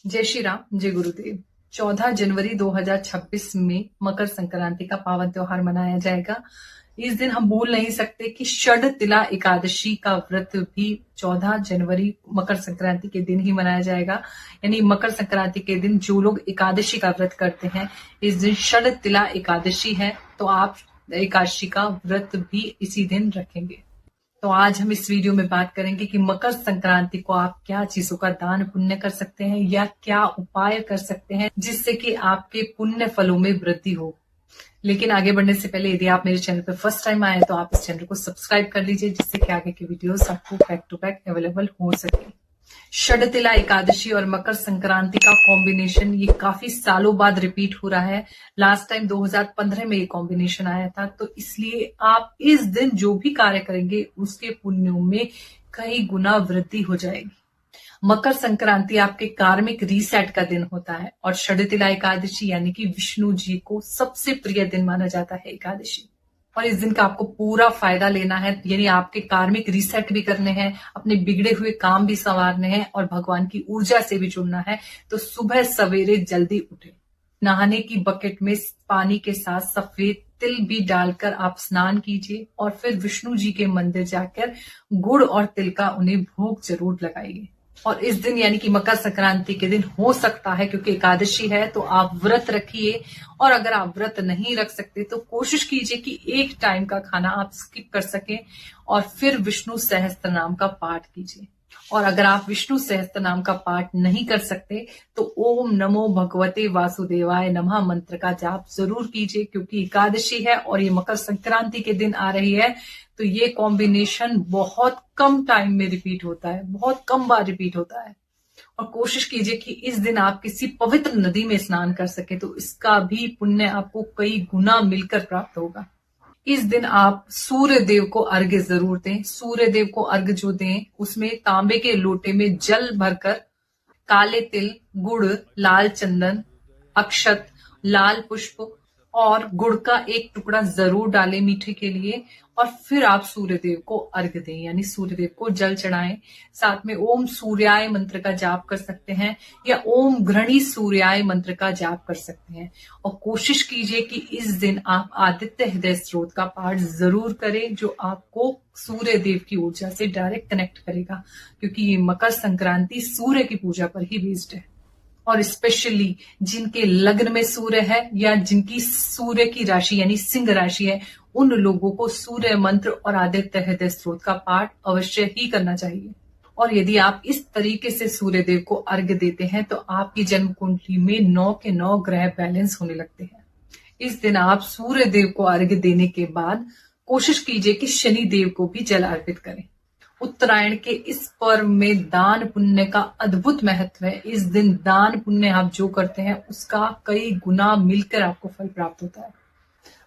जय श्री राम, जय गुरुदेव। 14 जनवरी 2026 में मकर संक्रांति का पावन त्योहार मनाया जाएगा। इस दिन हम भूल नहीं सकते कि षडतिला एकादशी का व्रत भी 14 जनवरी मकर संक्रांति के दिन ही मनाया जाएगा। यानी मकर संक्रांति के दिन जो लोग एकादशी का व्रत करते हैं, इस दिन षडतिला एकादशी है, तो आप एकादशी का व्रत भी इसी दिन रखेंगे। तो आज हम इस वीडियो में बात करेंगे कि मकर संक्रांति को आप क्या चीजों का दान पुण्य कर सकते हैं या क्या उपाय कर सकते हैं जिससे कि आपके पुण्य फलों में वृद्धि हो। लेकिन आगे बढ़ने से पहले यदि आप मेरे चैनल पर फर्स्ट टाइम आए तो आप इस चैनल को सब्सक्राइब कर लीजिए, जिससे कि आगे की वीडियोस आपको बैक टू बैक अवेलेबल हो सके। षडतिला एकादशी और मकर संक्रांति का कॉम्बिनेशन ये काफी सालों बाद रिपीट हो रहा है। लास्ट टाइम 2015 में ये कॉम्बिनेशन आया था, तो इसलिए आप इस दिन जो भी कार्य करेंगे उसके पुण्यों में कई गुना वृद्धि हो जाएगी। मकर संक्रांति आपके कार्मिक रीसेट का दिन होता है और षडतिला एकादशी यानी कि विष्णु जी को सबसे प्रिय दिन माना जाता है एकादशी। और इस दिन का आपको पूरा फायदा लेना है, यानी आपके कार्मिक रीसेट भी करने हैं, अपने बिगड़े हुए काम भी संवारने हैं और भगवान की ऊर्जा से भी जुड़ना है। तो सुबह सवेरे जल्दी उठे, नहाने की बकेट में पानी के साथ सफेद तिल भी डालकर आप स्नान कीजिए और फिर विष्णु जी के मंदिर जाकर गुड़ और तिल का उन्हें भोग जरूर लगाइए। और इस दिन यानी कि मकर संक्रांति के दिन हो सकता है, क्योंकि एकादशी है, तो आप व्रत रखिए। और अगर आप व्रत नहीं रख सकते तो कोशिश कीजिए कि एक टाइम का खाना आप स्किप कर सकें और फिर विष्णु सहस्त्र नाम का पाठ कीजिए। और अगर आप विष्णु सहस्त्र नाम का पाठ नहीं कर सकते तो ओम नमो भगवते वासुदेवाय नमः मंत्र का जाप जरूर कीजिए, क्योंकि एकादशी है और ये मकर संक्रांति के दिन आ रही है। तो ये कॉम्बिनेशन बहुत कम टाइम में रिपीट होता है, बहुत कम बार रिपीट होता है। और कोशिश कीजिए कि इस दिन आप किसी पवित्र नदी में स्नान कर सके, तो इसका भी पुण्य आपको कई गुना मिलकर प्राप्त होगा। इस दिन आप सूर्य देव को अर्घ्य जरूर दें। सूर्य देव को अर्घ्य जो दें उसमें तांबे के लोटे में जल भरकर काले तिल, गुड़, लाल चंदन, अक्षत, लाल पुष्प और गुड़ का एक टुकड़ा जरूर डालें मीठे के लिए। और फिर आप सूर्य देव को अर्घ्य दें, यानी सूर्य देव को जल चढ़ाएं। साथ में ओम सूर्याय मंत्र का जाप कर सकते हैं या ओम घृणी सूर्याय मंत्र का जाप कर सकते हैं। और कोशिश कीजिए कि इस दिन आप आदित्य हृदय स्त्रोत का पाठ जरूर करें, जो आपको सूर्य देव की ऊर्जा से डायरेक्ट कनेक्ट करेगा, क्योंकि ये मकर संक्रांति सूर्य की पूजा पर ही बेस्ड है। और स्पेशली जिनके लग्न में सूर्य है या जिनकी सूर्य की राशि यानी सिंह राशि है, उन लोगों को सूर्य मंत्र और आदित्य हृदय स्त्रोत का पाठ अवश्य ही करना चाहिए। और यदि आप इस तरीके से सूर्य देव को अर्घ्य देते हैं तो आपकी जन्म कुंडली में 9 के 9 ग्रह बैलेंस होने लगते हैं। इस दिन आप सूर्य देव को अर्घ्य देने के बाद कोशिश कीजिए कि शनि देव को भी जल अर्पित करें। उत्तरायण के इस पर्व में दान पुण्य का अद्भुत महत्व है। इस दिन दान पुण्य आप जो करते हैं उसका कई गुना मिलकर आपको फल प्राप्त होता है।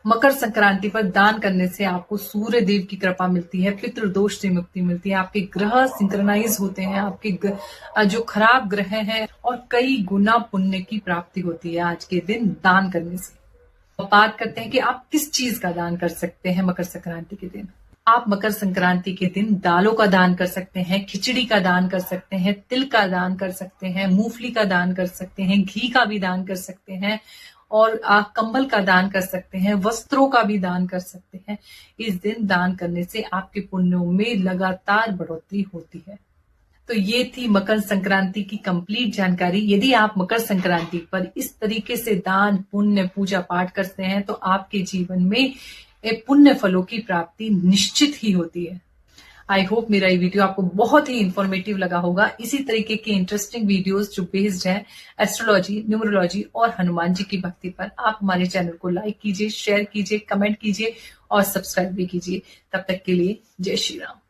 मकर संक्रांति पर दान करने से आपको सूर्य देव की कृपा मिलती है, पितृदोष से मुक्ति मिलती है, आपके ग्रह सिंक्रोनाइज होते हैं, आपके जो खराब ग्रह हैं, और कई गुना पुण्य की प्राप्ति होती है आज के दिन दान करने से। बात करते हैं कि आप किस चीज का दान कर सकते हैं मकर संक्रांति के दिन। आप मकर संक्रांति के दिन दालों का दान कर सकते हैं, खिचड़ी का दान कर सकते हैं, तिल का दान कर सकते हैं, मूंगफली का दान कर सकते हैं, घी का भी दान कर सकते हैं और आप कंबल का दान कर सकते हैं, वस्त्रों का भी दान कर सकते हैं। इस दिन दान करने से आपके पुण्यों में लगातार बढ़ोतरी होती है। तो ये थी मकर संक्रांति की कंप्लीट जानकारी। यदि आप मकर संक्रांति पर इस तरीके से दान पुण्य पूजा पाठ करते हैं तो आपके जीवन में पुण्य फलों की प्राप्ति निश्चित ही होती है। आई होप मेरा ये वीडियो आपको बहुत ही इंफॉर्मेटिव लगा होगा। इसी तरीके के इंटरेस्टिंग वीडियोस जो बेस्ड हैं एस्ट्रोलॉजी, न्यूमरोलॉजी और हनुमान जी की भक्ति पर, आप हमारे चैनल को लाइक कीजिए, शेयर कीजिए, कमेंट कीजिए और सब्सक्राइब भी कीजिए। तब तक के लिए जय श्री राम।